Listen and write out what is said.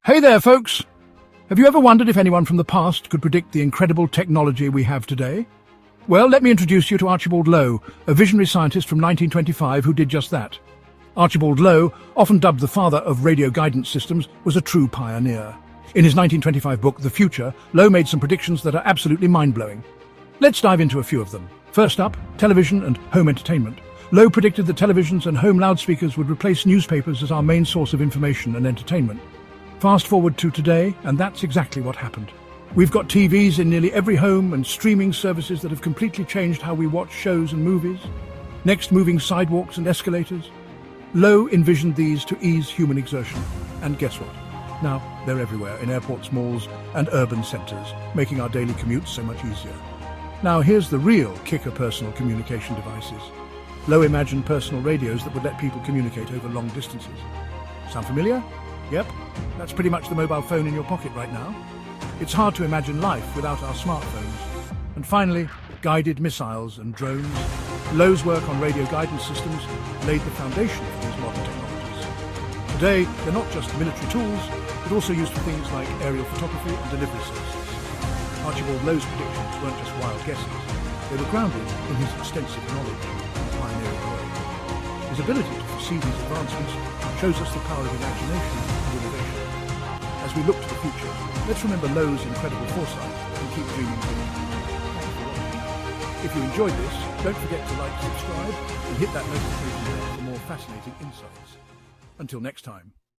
Hey there, folks! Have you ever wondered if anyone from the past could predict the incredible technology we have today? Well, let me introduce you to Archibald Low, a visionary scientist from 1925 who did just that. Archibald Low, often dubbed the father of radio guidance systems, was a true pioneer. In his 1925 book, The Future, Low made some predictions that are absolutely mind-blowing. Let's dive into a few of them. First up, television and home entertainment. Low predicted that televisions and home loudspeakers would replace newspapers as our main source of information and entertainment. Fast forward to today, and that's exactly what happened. We've got TVs in nearly every home and streaming services that have completely changed how we watch shows and movies. Next, moving sidewalks and escalators. Low envisioned these to ease human exertion. And guess what? Now they're everywhere, in airports, malls, and urban centres, making our daily commutes so much easier. Now here's the real kicker: personal communication devices. Low imagined personal radios that would let people communicate over long distances. Sound familiar? Yep, that's pretty much the mobile phone in your pocket right now. It's hard to imagine life without our smartphones. And finally, guided missiles and drones. Low's work on radio guidance systems laid the foundation for these modern technologies. Today, they're not just military tools, but also used for things like aerial photography and delivery services. Archibald Low's predictions weren't just wild guesses. They were grounded in his extensive knowledge and pioneering work. His ability to foresee these advancements shows us the power of imagination and innovation. As we look to the future, let's remember Low's incredible foresight and keep dreaming big. Thanks for watching. If you enjoyed this, don't forget to like, subscribe, and hit that notification bell for more fascinating insights. Until next time.